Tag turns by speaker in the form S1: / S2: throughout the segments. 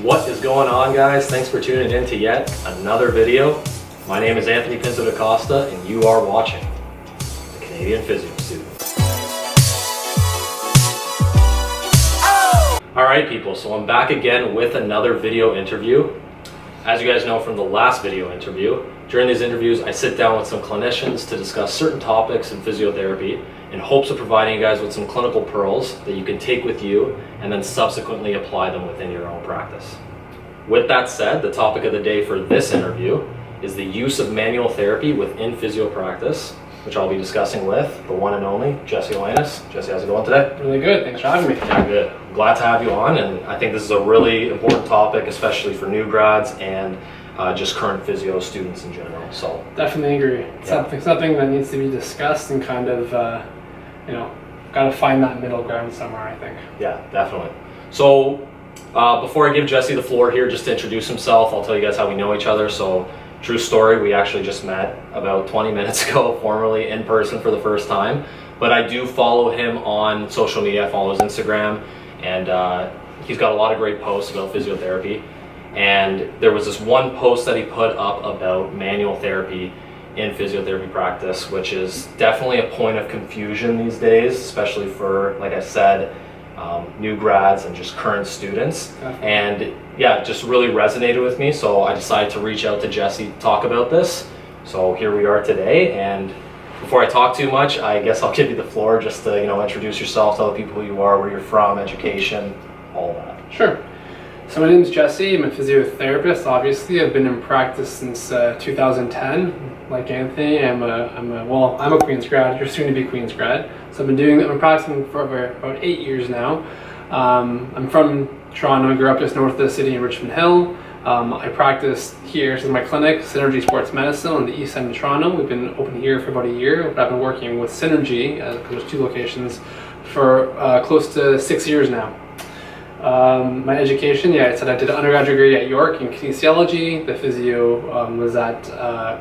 S1: What is going on, guys? Thanks for tuning in to yet another video. My name is Anthony Pinto da Costa and you are watching the Canadian Physio Student. Alright people, so I'm back again with another video interview. As you guys know from the last video interview, during these interviews I sit down with some clinicians to discuss certain topics in physiotherapy in hopes of providing you guys with some clinical pearls that you can take with you and then subsequently apply them within your own practice. With that said, the topic of the day for this interview is the use of manual therapy within physio practice, which I'll be discussing with the one and only Jesse Awenus. Jesse, how's it going today?
S2: Really good, thanks for having me.
S1: Yeah, good. Glad to have you on, and I think this is a really important topic, especially for new grads and just current physio students in general. So
S2: definitely agree. It's something that needs to be discussed and kind of, got to find that middle ground somewhere, I think.
S1: Yeah, definitely. So before I give Jesse the floor here, just to introduce himself, I'll tell you guys how we know each other. So true story, we actually just met about 20 minutes ago, formally in person for the first time. But I do follow him on social media. I follow his Instagram, and he's got a lot of great posts about physiotherapy. And there was this one post that he put up about manual therapy in physiotherapy practice, which is definitely a point of confusion these days, especially for, like I said, new grads and just current students.
S2: Definitely.
S1: And yeah, it just really resonated with me, so I decided to reach out to Jesse to talk about this. So here we are today, and before I talk too much, I guess I'll give you the floor just to introduce yourself, tell the people who you are, where you're from, education, all that.
S2: Sure. So my name is Jesse. I'm a physiotherapist. Obviously, I've been in practice since 2010. Like Anthony, I'm a Queen's grad. You're soon to be Queen's grad. So I've been practicing for about 8 years now. I'm from Toronto. I grew up just north of the city in Richmond Hill. I practice here. This is my clinic, Synergy Sports Medicine on the east side of Toronto. We've been open here for about a year, but I've been working with Synergy, because there's 2 locations, for close to 6 years now. My education, I said I did an undergraduate degree at York in kinesiology. The physio was at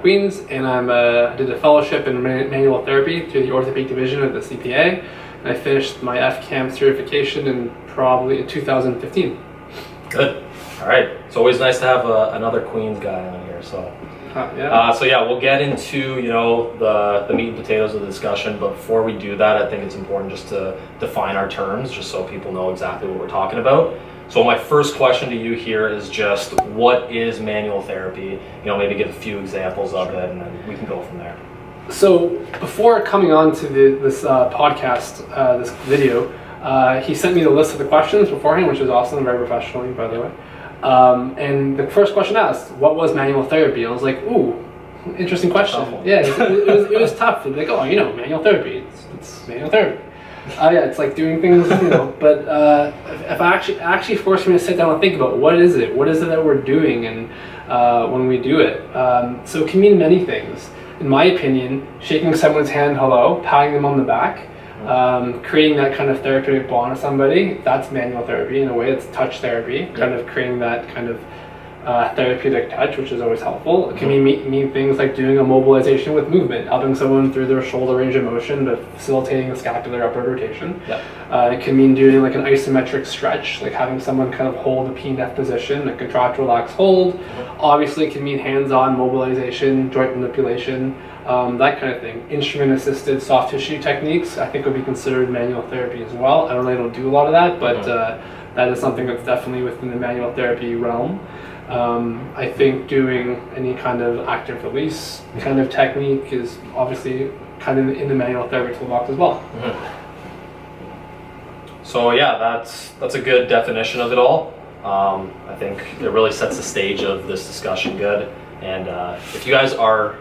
S2: Queen's, and I did a fellowship in manual therapy through the orthopedic division of the CPA. And I finished my FCAM certification in probably 2015.
S1: Good. All right. It's always nice to have another Queen's guy on here. So. We'll get into the meat and potatoes of the discussion, but before we do that, I think it's important just to define our terms, just so people know exactly what we're talking about. So my first question to you here is just, what is manual therapy? Maybe give a few examples of it, and then we can go from there. So
S2: before coming on to this podcast, this video, he sent me the list of the questions beforehand, which was awesome, very professionally, by the way. And the first question asked, what was manual therapy? And I was like, ooh, interesting question. Yeah, it was tough. Like, manual therapy, it's manual therapy. It's like doing things, but if I actually forced me to sit down and think about what is it that we're doing and when we do it. So it can mean many things. In my opinion, shaking someone's hand hello, patting them on the back, creating that kind of therapeutic bond with somebody, that's manual therapy in a way. It's touch therapy, kind of creating that kind of therapeutic touch, which is always helpful. It can mean things like doing a mobilization with movement, helping someone through their shoulder range of motion, but facilitating the scapular upward rotation. It can mean doing like an isometric stretch, like having someone kind of hold a P-neck position, a contract, relax, hold. Obviously it can mean hands-on mobilization, joint manipulation, that kind of thing. Instrument-assisted soft tissue techniques, I think, would be considered manual therapy as well. I don't do a lot of that, but that is something that's definitely within the manual therapy realm. I think doing any kind of active release kind of technique is obviously kind of in the manual therapy toolbox as well.
S1: So that's a good definition of it all. I think it really sets the stage of this discussion good. And if you guys are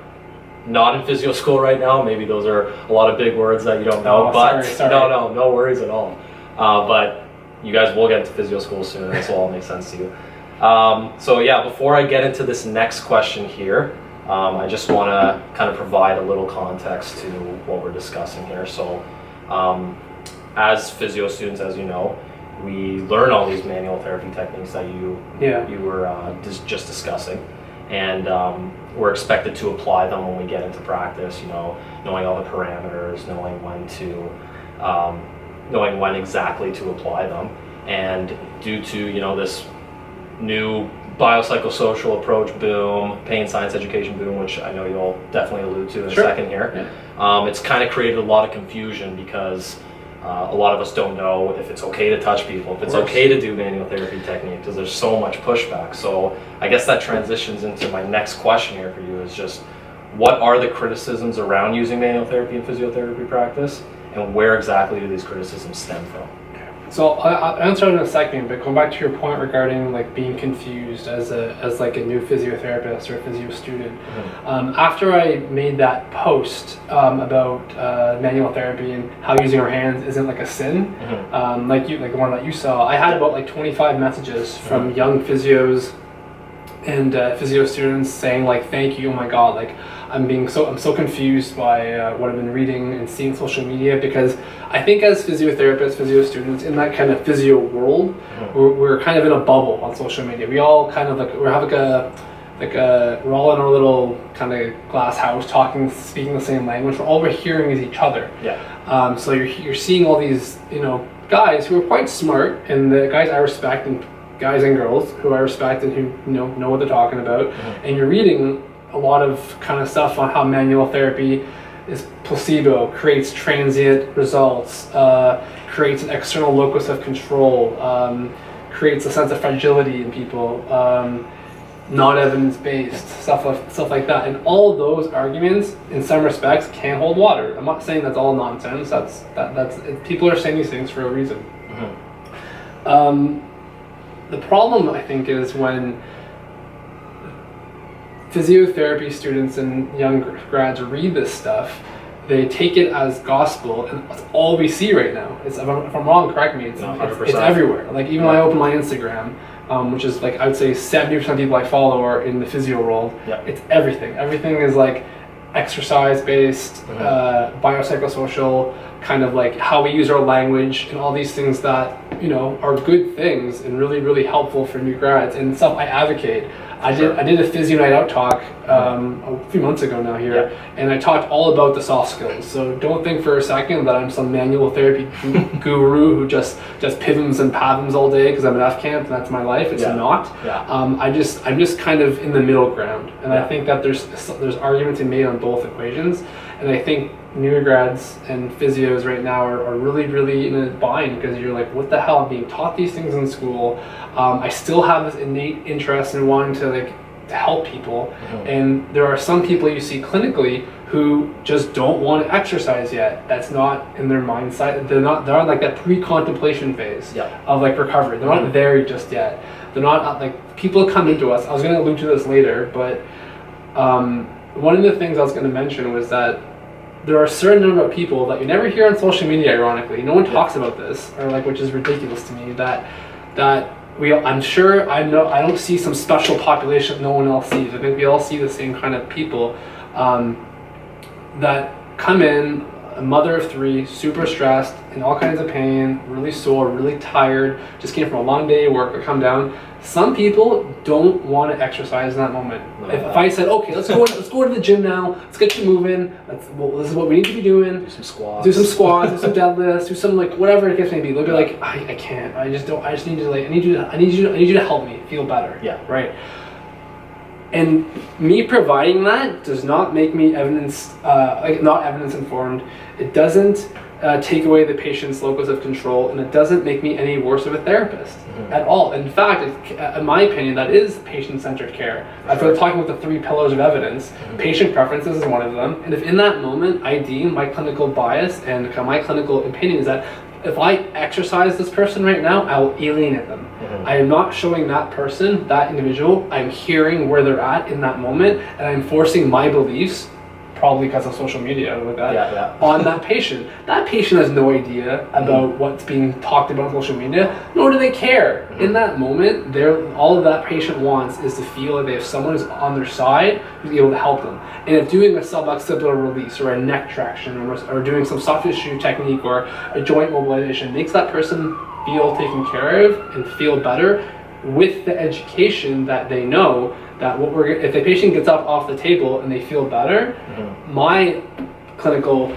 S1: not in physio school right now, maybe those are a lot of big words that you don't know, but
S2: sorry.
S1: No worries at all. But you guys will get into physio school soon, and this will all make sense to you. Before I get into this next question here, I just want to kind of provide a little context to what we're discussing here. So as physio students, as you know, we learn all these manual therapy techniques that you were just discussing, and we're expected to apply them when we get into practice, knowing all the parameters, knowing when exactly to apply them. And due to this new biopsychosocial approach boom, pain science education boom, which I know you'll definitely allude to in a second here.
S2: Yeah.
S1: It's kind of created a lot of confusion because a lot of us don't know if it's okay to touch people, if it's okay to do manual therapy technique, because there's so much pushback. So I guess that transitions into my next question here for you is just, what are the criticisms around using manual therapy in physiotherapy practice, and where exactly do these criticisms stem from?
S2: So I'll answer it in a second, but going back to your point regarding like being confused as like a new physiotherapist or a physio student, after I made that post about manual therapy and how using our hands isn't like a sin, like the one that you saw, I had about like 25 messages from young physios and physio students saying like, thank you, oh my god, like I'm so confused by what I've been reading and seeing social media, because I think as physiotherapists, physio students in that kind of physio world, we're kind of in a bubble on social media. We all kind of we're all in our little kind of glass house speaking the same language. All we're hearing is each other.
S1: Yeah.
S2: So you're seeing all these guys who are quite smart, and the guys I respect, and guys and girls who I respect and who know what they're talking about, and you're reading a lot of kind of stuff on how manual therapy is placebo, creates transient results, creates an external locus of control, creates a sense of fragility in people, not evidence-based, stuff like that. And all those arguments, in some respects, can hold water. I'm not saying that's all nonsense. That's people are saying these things for a reason. The problem, I think, is when physiotherapy students and young grads read this stuff, they take it as gospel, and that's all we see right now. If I'm wrong, correct me. It's everywhere. Like even when I open my Instagram, which is like I would say 70% of people I follow are in the physio world. It's everything. Everything is like exercise-based, biopsychosocial, kind of like how we use our language, and all these things that are good things and really, really helpful for new grads and stuff I advocate. I did a physio night out talk a few months ago now here, and I talked all about the soft skills. So don't think for a second that I'm some manual therapy guru who just pivoms and pavms all day because I'm an F camp and that's my life. It's not. I'm just kind of in the middle ground, and I think that there's arguments to be made on both equations, and I think new grads and physios right now are really, really in a bind, because you're like, what the hell? I'm being taught these things in school. I still have this innate interest in wanting to help people, and there are some people you see clinically who just don't want to exercise yet. That's not in their mindset. They're on like that pre-contemplation phase of like recovery. They're not there just yet. They're not like, people come into us. I was going to allude to this later, but one of the things I was going to mention was that there are a certain number of people that you never hear on social media, ironically. No one talks about this, or which is ridiculous to me, that I'm sure I don't see some special population that no one else sees. I think we all see the same kind of people that come in, a mother of three, super stressed, in all kinds of pain, really sore, really tired, just came from a long day of work, or come down. Some people don't want to exercise in that moment. If I said, okay, let's go to the gym now, let's get you moving, this is what we need to be doing. Do some squats, do some deadlifts, do some whatever the case may be. They'll be like, I can't, I just need to I need you to help me feel better. Right. And me providing that does not make me not evidence informed. It doesn't take away the patient's locus of control, and it doesn't make me any worse of a therapist at all. In fact, in my opinion, that is patient-centered care. After talking about the 3 pillars of evidence, patient preferences is one of them. And if in that moment I deem my clinical bias and my clinical opinion is that if I exercise this person right now, I will alienate them. I am not showing that person, that individual, I'm hearing where they're at in that moment, and I'm forcing my beliefs, probably because of social media with that, on that patient. That patient has no idea about what's being talked about on social media, nor do they care. In that moment, all of that patient wants is to feel like they have someone who's on their side who's able to help them. And if doing a suboccipital release or a neck traction or doing some soft tissue technique or a joint mobilization makes that person feel taken care of and feel better, with the education that they know that if the patient gets up off the table and they feel better, my clinical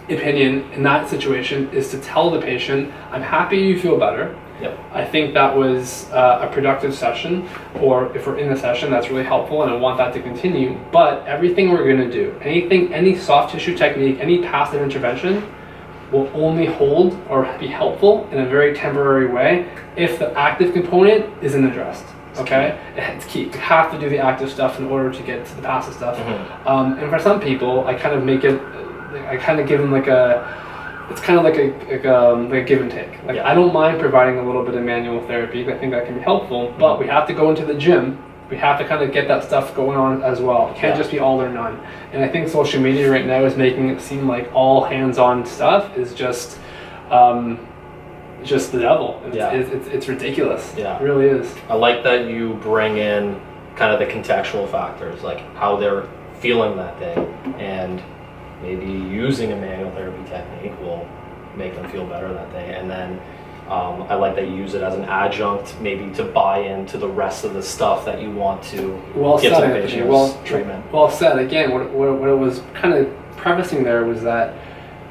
S2: opinion in that situation is to tell the patient, I'm happy you feel better.
S1: Yep.
S2: I think that was a productive session, or if we're in a session, that's really helpful, and I want that to continue. But everything we're going to do, any soft tissue technique, any passive intervention, will only hold or be helpful in a very temporary way if the active component isn't addressed. Okay, it's key. You have to do the active stuff in order to get to the passive stuff. And for some people, I kind of give them it's kind of like a give and take. Like, I don't mind providing a little bit of manual therapy. I think that can be helpful, but we have to go into the gym. We have to kind of get that stuff going on as well. It can't just be all or none. And I think social media right now is making it seem like all hands-on stuff is just the devil. It's ridiculous.
S1: Yeah.
S2: It really is.
S1: I like that you bring in kind of the contextual factors, like how they're feeling that day, and maybe using a manual therapy technique will make them feel better that day. And then I like that you use it as an adjunct, maybe to buy into the rest of the stuff that you want to give to the patient's treatment.
S2: Well said. Again, what it was kind of prefacing there was that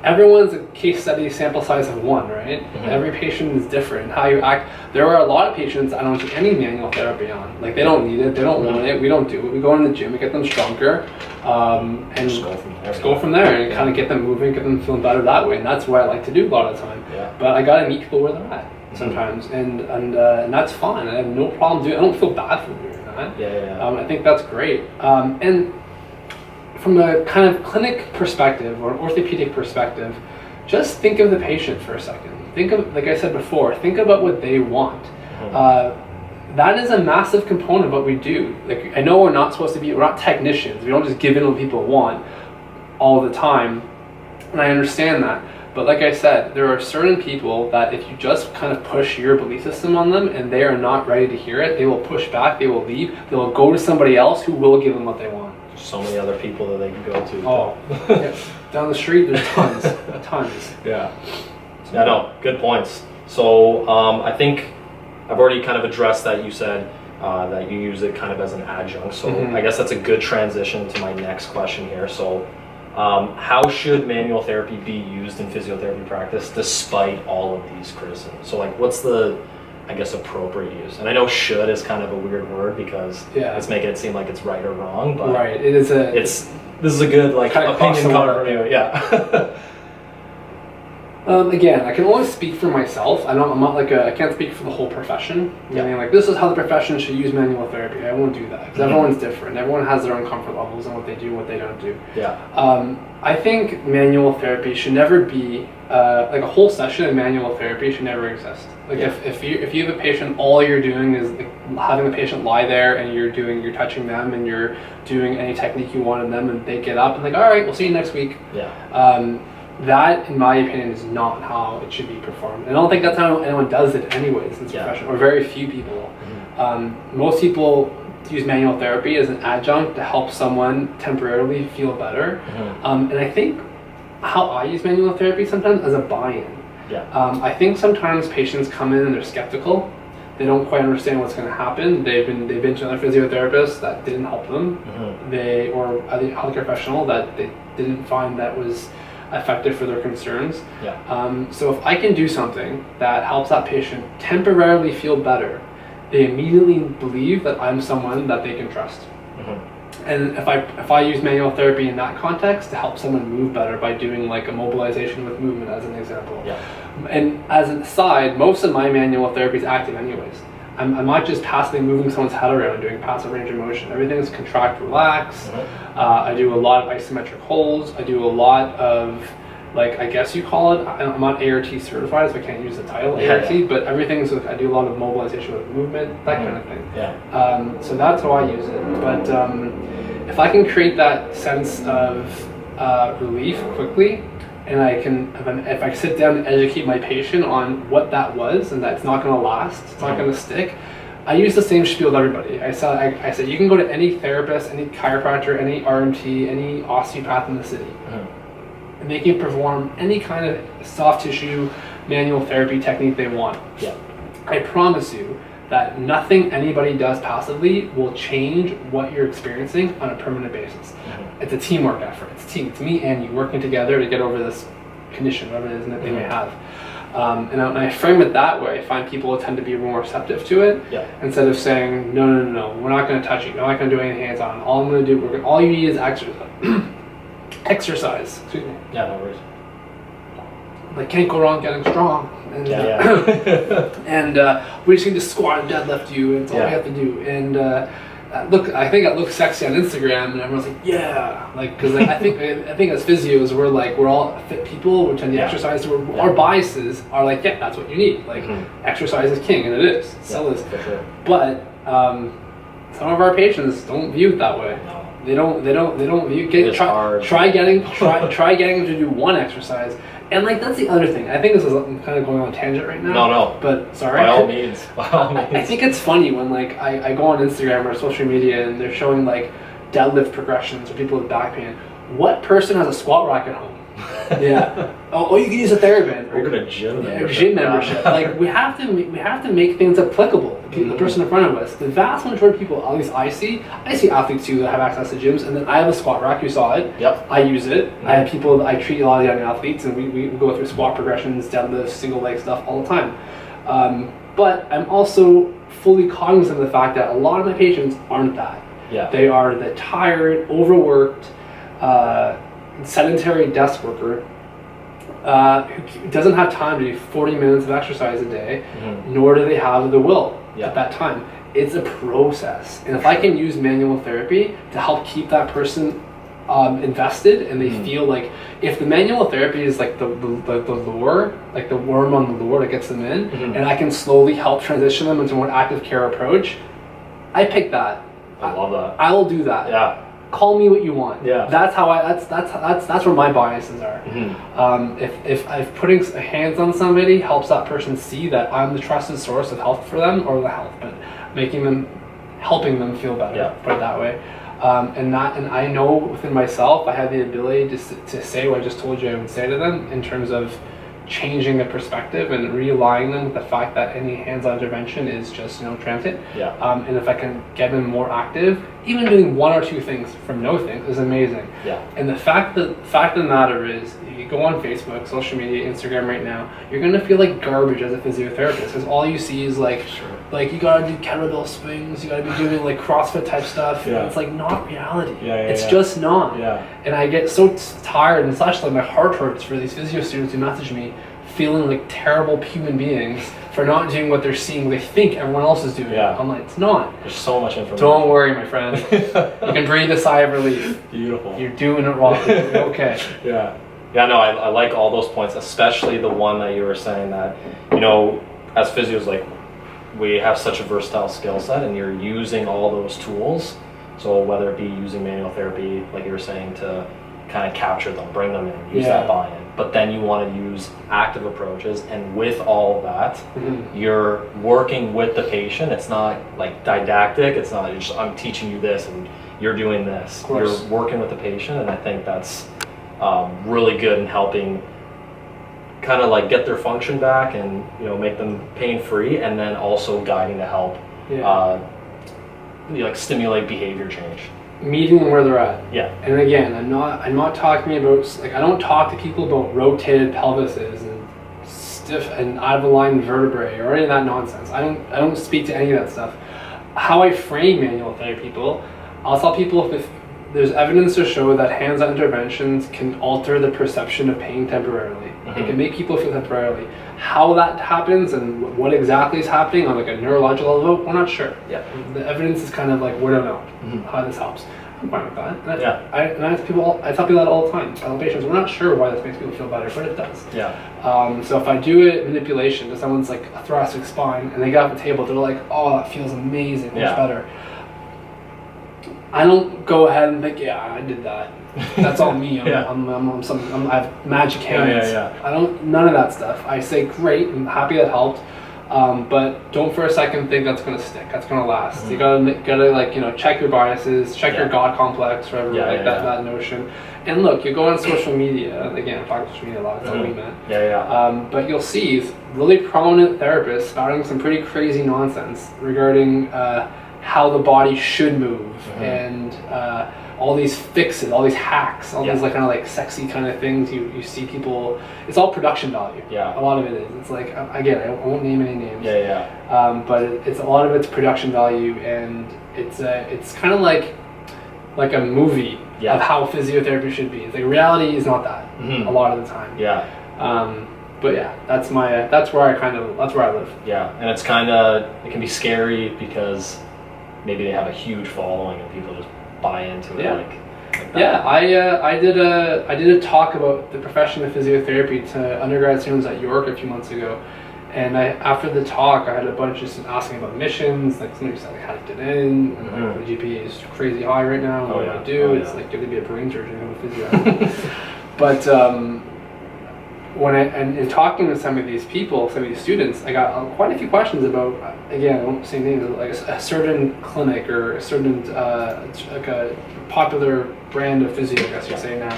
S2: everyone's a case study sample size of one, right? Every patient is different. How you act. There are a lot of patients I don't do any manual therapy on. Like, they don't need it, they don't want it, we don't do it. We go in the gym, we get them stronger, and
S1: just
S2: go from there and kind of get them moving, get them feeling better that way. And that's what I like to do a lot of the time. But I gotta meet people where they're at sometimes, and that's fine. I have no problem doing it. I don't feel bad for doing that. I think that's great. And from a kind of clinic perspective or orthopedic perspective, just think of the patient for a second. Think of, like I said before, think about what they want. That is a massive component of what we do. Like, I know we're not technicians. We don't just give in what people want all the time, and I understand that. But like I said, there are certain people that if you just kind of push your belief system on them and they are not ready to hear it, they will push back, they will leave, they will go to somebody else who will give them what they want.
S1: So many other people that they can go to.
S2: Yeah. Down the street, there's tons, tons.
S1: Yeah, no, good points. So I think I've already kind of addressed that. You said that you use it kind of as an adjunct. So I guess that's a good transition to my next question here. So how should manual therapy be used in physiotherapy practice despite all of these criticisms? So, like, what's the, I guess, appropriate use? And I know "should" is kind of a weird word because it's making it seem like it's right or wrong, but
S2: it is
S1: this is a good, like,
S2: kind of
S1: opinion cover review. Yeah.
S2: Again, I can only speak for myself. I'm not I can't speak for the whole profession. Meaning, like, this is how the profession should use manual therapy. I won't do that because everyone's different. Everyone has their own comfort levels and what they do and what they don't do. I think manual therapy should never be like a whole session of manual therapy should never exist. Like, if you have a patient, all you're doing is, like, having the patient lie there and you're touching them and you're doing any technique you want in them, and they get up and, like, all right, we'll see you next week. That, in my opinion, is not how it should be performed. And I don't think that's how anyone does it anyways in this profession, or very few people. Most people use manual therapy as an adjunct to help someone temporarily feel better. And I think how I use manual therapy sometimes as a buy-in. I think sometimes patients come in and they're skeptical. They don't quite understand what's going to happen. They've been to another physiotherapist that didn't help them. Or a healthcare professional that they didn't find that was effective for their concerns. So if I can do something that helps that patient temporarily feel better, they immediately believe that I'm someone that they can trust. And if I use manual therapy in that context to help someone move better by doing, like, a mobilization with movement as an example. And as an aside, most of my manual therapy is active anyways. I'm not just passively moving someone's head around doing passive range of motion. Everything's contract, relax. I do a lot of isometric holds. I do a lot of, like, I guess you call it, I'm not ART certified, so I can't use the title ART, but everything's, I do a lot of mobilization with movement, that kind of thing. So that's how I use it. But if I can create that sense of relief quickly, and if I sit down and educate my patient on what that was and that it's not going to last, it's not going to stick, I use the same spiel with everybody. I said you can go to any therapist, any chiropractor, any RMT, any osteopath in the city, and they can perform any kind of soft tissue manual therapy technique they want. I promise you that nothing anybody does passively will change what you're experiencing on a permanent basis. It's a teamwork effort. It's me and you working together to get over this condition, whatever it is that they may have. And when I frame it that way, I find people tend to be more receptive to it.
S1: Yeah.
S2: Instead of saying, no, we're not going to touch you. We're not going to do anything hands-on. All I'm going to do, all you need is exercise. Excuse me.
S1: Yeah, no worries.
S2: Like, can't go wrong getting strong. And, and we just need to squat and deadlift you, and it's all we have to do. And I think it looks sexy on Instagram, and everyone's like, yeah, like, because I think as physios, we're all fit people. We tend to exercise. Our biases are like, yeah, that's what you need. Like, exercise is king, and it is. So is.
S1: For sure.
S2: But some of our patients don't view it that way.
S1: No.
S2: They don't view. Try getting them to do one exercise. And like, that's the other thing. I think I'm kind of going on a tangent right now.
S1: No.
S2: But sorry.
S1: By all means.
S2: I think it's funny when like I go on Instagram or social media and they're showing like deadlift progressions or people with back pain. What person has a squat rack at home? Yeah. Oh, you can use a TheraBand.
S1: We're gonna gym membership.
S2: Gym membership. Like, we have to make things applicable to the person in front of us. The vast majority of people, at least I see athletes too that have access to gyms, and then I have a squat rack. You saw it. Yep. I use it. I have people. I treat a lot of young athletes, and we go through squat progressions, deadlifts, single leg stuff all the time. But I'm also fully cognizant of the fact that a lot of my patients aren't that.
S1: Yeah.
S2: They are the tired, overworked, sedentary desk worker who doesn't have time to do 40 minutes of exercise a day, nor do they have the will at that time. It's a process. And if I can use manual therapy to help keep that person invested, and they feel like, if the manual therapy is like the lure, like the worm on the lure that gets them in, and I can slowly help transition them into a more active care approach, I pick that.
S1: I love that.
S2: I will do that.
S1: Yeah.
S2: Call me what you want.
S1: Yeah.
S2: That's how that's where my biases are. If putting hands on somebody helps that person see that I'm the trusted source of health for them, or the health, but helping them feel better. Put it that way. And I know within myself, I have the ability to say what I just told you I would say to them, in terms of changing the perspective and realigning them with the fact that any hands-on intervention is just transient. And if I can get them more active, even doing one or two things from no things is amazing. And the fact of the matter is, if you go on Facebook, social media, Instagram right now, you're gonna feel like garbage as a physiotherapist, because all you see is like you gotta do kettlebell swings, you gotta be doing like CrossFit type stuff. It's like not reality. It's just not. And I get so tired, and such like my heart hurts for these physio students who message me feeling like terrible human beings for not doing what they're seeing they think everyone else is doing. I'm like, it's not.
S1: There's so much information.
S2: Don't worry, my friend. You can breathe a sigh of relief.
S1: Beautiful.
S2: You're doing it wrong. Okay.
S1: Yeah, no, I like all those points, especially the one that you were saying that, as physios, like, we have such a versatile skill set, and you're using all those tools. So whether it be using manual therapy, like you were saying, to kind of capture them, bring them in, use that buy-in. But then you want to use active approaches, and with all of that, you're working with the patient. It's not like didactic. It's not just, I'm teaching you this and you're doing this. You're working with the patient, and I think that's really good in helping kind of like get their function back, and make them pain-free, and then also guiding to help like stimulate behavior change.
S2: Meeting them where they're at. And again, I'm not talking about, like, I don't talk to people about rotated pelvises and stiff and out of aligned vertebrae or any of that nonsense. I don't speak to any of that stuff. How I frame manual therapy people, I'll tell people if there's evidence to show that hands-on interventions can alter the perception of pain temporarily. It can make people feel temporarily. How that happens and what exactly is happening on like a neurological level, we're not sure. The evidence is kind of like, we don't know how this helps. I'm fine with that. I tell people that all the time. I tell patients, we're not sure why this makes people feel better, but it does. So if I do a manipulation to someone's like a thoracic spine, and they get off the table, they're like, oh, that feels amazing, much better. I don't go ahead and think, I did that. That's all me. I have magic hands. I don't, none of that stuff. I say, great, I'm happy that helped, but don't for a second think that's gonna stick. That's gonna last. You gotta like check your biases, check your God complex, whatever, that notion. And look, you go on social media. Again, I'm talking social media a lot. That's all we meant. But you'll see really prominent therapists spouting some pretty crazy nonsense regarding how the body should move, and all these fixes, all these hacks, all these like kind of like sexy kind of things you see people. It's all production value.
S1: Yeah.
S2: A lot of it is. It's like, again, I won't name any names.
S1: Yeah.
S2: But it's a lot of it's production value, and it's kind of like a movie of how physiotherapy should be. It's like reality is not that a lot of the time.
S1: Yeah.
S2: But yeah, that's where I live.
S1: Yeah, and it's it can be scary because maybe they have a huge following and people just buy into it like that.
S2: Yeah, I did a talk about the profession of physiotherapy to undergrad students at York a few months ago, and after the talk I had a bunch of students asking about missions, like somebody said like how to get in, and my GPA is crazy high right now, what do I do? It's like good to be a brain surgeon and a physio. But when in talking with some of these people, some of these students, I got quite a few questions about, again, I won't say names, like a certain clinic or a certain like a popular brand of physio, I guess you'd say now,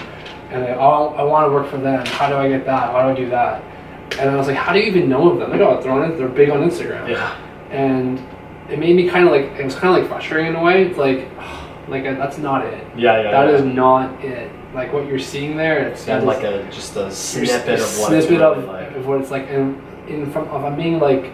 S2: and I want to work for them. How do I get that? How do I do that? And I was like, how do you even know of them? Like, oh, they're big on Instagram.
S1: Yeah.
S2: And it made me it was kind of like frustrating in a way. It's like that's not it. That is not it. Like what you're seeing there, it's
S1: like just a snippet of what it's really like.
S2: Of what it's like, and if I'm being like,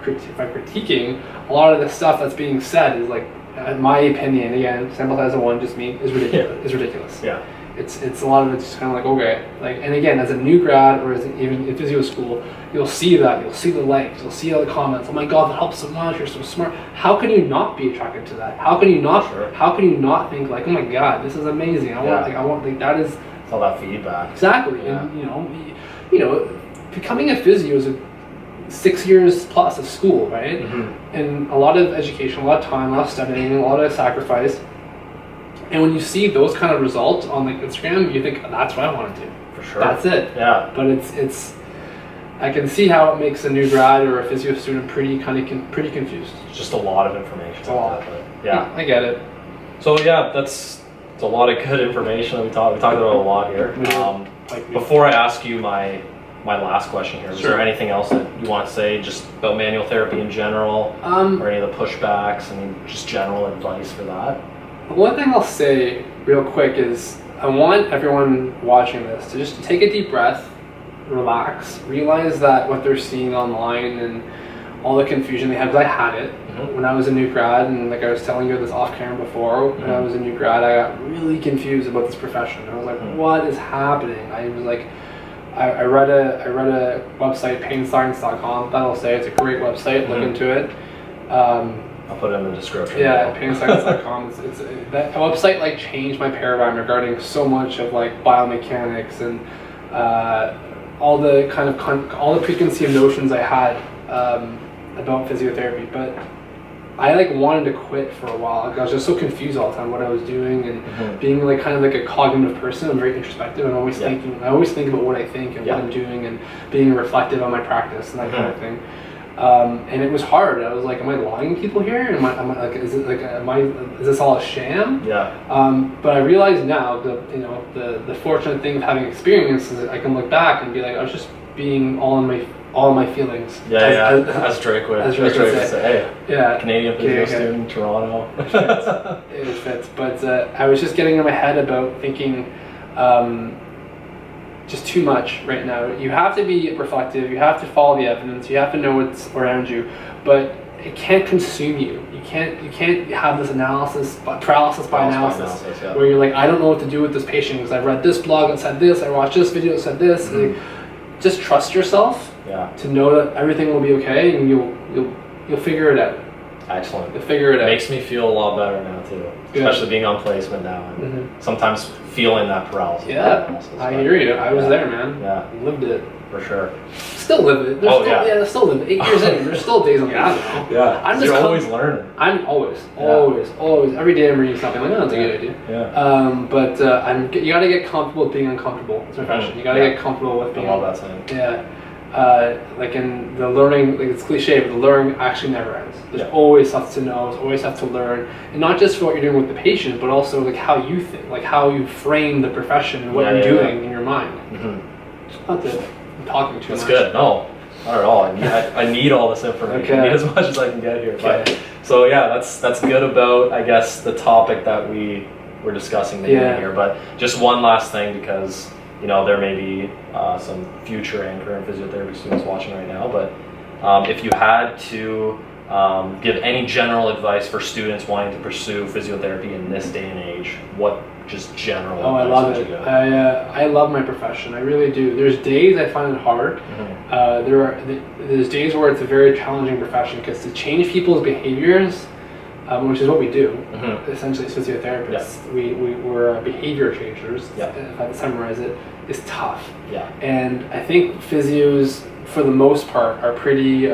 S2: if I'm critiquing a lot of the stuff that's being said is like, in my opinion, again, sample size of one, just me, is ridiculous. Is ridiculous.
S1: Yeah.
S2: It's a lot of it's just kind of like, okay, like, and again, as a new grad or as even in physio school, you'll see you'll see the likes, you'll see all the comments. Oh my God, that helps so much. You're so smart. How can you not be attracted to that? How can you not?
S1: Sure.
S2: How can you not think like, oh my God, this is amazing. I want that is.
S1: It's all that feedback.
S2: Exactly,
S1: Yeah.
S2: And you know, becoming a physio is 6 years plus of school, right? And a lot of education, a lot of time, a lot of studying, a lot of sacrifice. And when you see those kind of results on like Instagram, you think that's what I want to do.
S1: For sure.
S2: That's it.
S1: Yeah.
S2: But it's I can see how it makes a new grad or a physio student pretty confused.
S1: It's just a lot of information.
S2: It's a lot.
S1: Yeah.
S2: I get it.
S1: So yeah, it's a lot of good information that we talked about a lot here. Before I ask you my last question here, is there anything else that you want to say just about manual therapy in general, or any of the pushbacks, and just general advice for that?
S2: One thing I'll say real quick is I want everyone watching this to just take a deep breath, relax, realize that what they're seeing online and all the confusion they have, because I had it when I was a new grad, and like I was telling you this off camera before, when I was a new grad, I got really confused about this profession. I was like, what is happening? I was like, I read a website, painscience.com, that'll say it's a great website, look into it.
S1: I'll put it in the description.
S2: Yeah, Patientcentered.com. It's that website like changed my paradigm regarding so much of like biomechanics and all the preconceived notions I had about physiotherapy. But I like wanted to quit for a while. Like, I was just so confused all the time what I was doing, and being like kind of like a cognitive person. I'm very introspective. I'm always thinking. I always think about what I think and what I'm doing, and being reflective on my practice and that kind of thing. And it was hard. I was like, am I lying to people here? Am I like, is this all a sham?
S1: Yeah.
S2: But I realize now the fortunate thing of having experience is that I can look back and be like, I was just being all in my feelings.
S1: As Drake would say.
S2: Yeah.
S1: Canadian physio student, Toronto.
S2: It fits. But I was just getting in my head about thinking just too much right now. You have to be reflective, you have to follow the evidence, you have to know what's around you, but it can't consume you. You can't have this paralysis by analysis where you're like, I don't know what to do with this patient because I read this blog that said this, I watched this video that said this. Like, just trust yourself to know that everything will be okay, and you'll figure it out.
S1: Excellent.
S2: You'll figure it out.
S1: Makes me feel a lot better now too, especially being on placement now, and sometimes feeling that paralysis.
S2: Yeah, I hear you. I was there, man.
S1: Yeah,
S2: lived it
S1: for sure.
S2: Still live it. There's still live it. 8 years in, there's still days I'm like, I don't know.
S1: Yeah, you're always learning.
S2: I'm always. Every day I'm reading something. I'm like, oh, that's a good idea.
S1: Yeah.
S2: But you got to get comfortable with being uncomfortable. It's my profession. You got to get comfortable with being.
S1: I love that saying.
S2: Yeah. Like in the learning, like it's cliche, but the learning actually never ends. There's always stuff to know, there's always stuff to learn, and not just for what you're doing with the patient, but also like how you think, like how you frame the profession and what you're doing in your mind. That's it. I'm talking too much.
S1: That's good. No, not at all. I need all this information. I need as much as I can get here. But So yeah, that's good about, I guess, the topic that we were discussing mainly here. But just one last thing, because there may be some future anchor and physiotherapy students watching right now. But if you had to give any general advice for students wanting to pursue physiotherapy in this day and age, what just general advice
S2: I love
S1: would
S2: it.
S1: you give?
S2: I love my profession. I really do. There's days I find it hard. There's days where it's a very challenging profession, because to change people's behaviors, which is what we do, essentially as physiotherapists, we're behavior changers, if I have to summarize it, is tough.
S1: Yeah.
S2: And I think physios, for the most part, are pretty...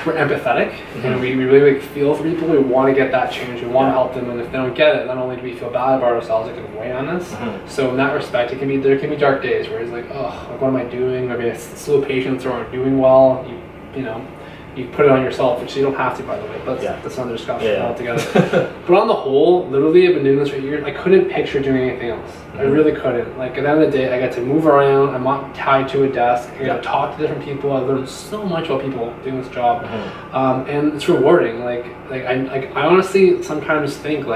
S2: we're empathetic, and we really feel for people. We want to get that change. We want to help them, and if they don't get it, not only do we feel bad about ourselves, it can weigh on us. So in that respect, there can be dark days where it's like, oh, like, what am I doing? Maybe a slew of patients who aren't doing well. You put it on yourself, which you don't have to, by the way, but that's another discussion altogether. But on the whole, literally, I've been doing this for years. I couldn't picture doing anything else. I really couldn't. Like, at the end of the day, I get to move around. I'm not tied to a desk. I get to talk to different people. I learned so much about people doing this job, and it's rewarding. I honestly sometimes think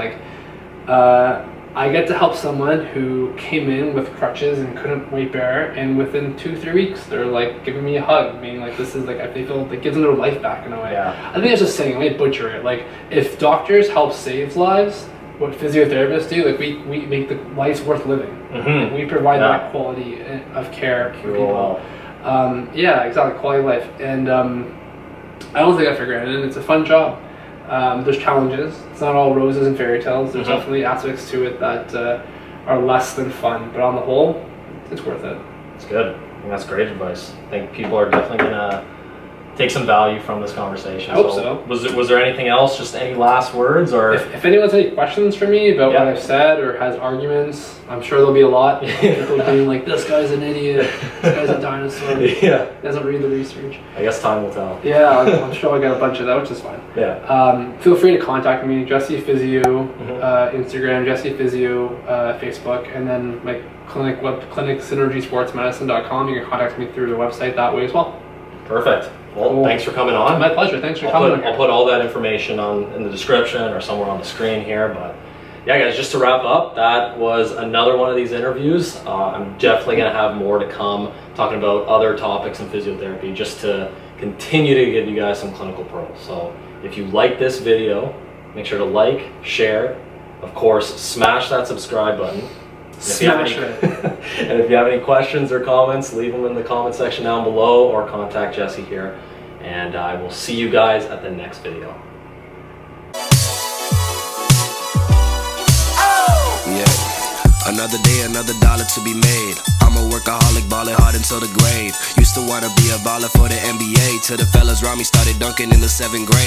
S2: I get to help someone who came in with crutches and couldn't weight bear, and within 2-3 weeks they're like giving me a hug, meaning like this is like, they feel like gives them their life back in a way. I think it's just saying, I might butcher it, like if doctors help save lives, what physiotherapists do, like we make the lives worth living. We provide that quality of care for people. Exactly, quality of life. And I don't think I for granted, and it's a fun job. There's challenges. It's not all roses and fairy tales. There's definitely aspects to it that are less than fun, but on the whole, it's worth it.
S1: It's good. I think that's great advice. I think people are definitely gonna take some value from this conversation.
S2: I hope so.
S1: Was there anything else? Just any last words, or
S2: if anyone has any questions for me about what I've said or has arguments, I'm sure there'll be a lot. People being like, "This guy's an idiot. This guy's a dinosaur. Doesn't read the research."
S1: I guess time will tell.
S2: I'm sure I got a bunch of that, which is fine. Feel free to contact me, Jesse Physio, Instagram, Jesse Physio, Facebook, and then my clinic Synergy Sports Medicine.com. You can contact me through the website that way as well.
S1: Perfect. Well, thanks for coming on.
S2: My pleasure. Thanks for coming.
S1: I'll put all that information in the description or somewhere on the screen here. But yeah, guys, just to wrap up, that was another one of these interviews. I'm definitely going to have more to come, talking about other topics in physiotherapy, just to continue to give you guys some clinical pearls. So if you like this video, make sure to like, share, of course, smash that subscribe button.
S2: Smash it.
S1: And if you have any questions or comments, leave them in the comment section down below, or contact Jesse here. And I will see you guys at the next video.
S3: Another day, another dollar to be made. I'm a workaholic, ballin' hard until the grave. Used to wanna be a baller for the NBA, till the fellas around me started dunking in the 7th grade.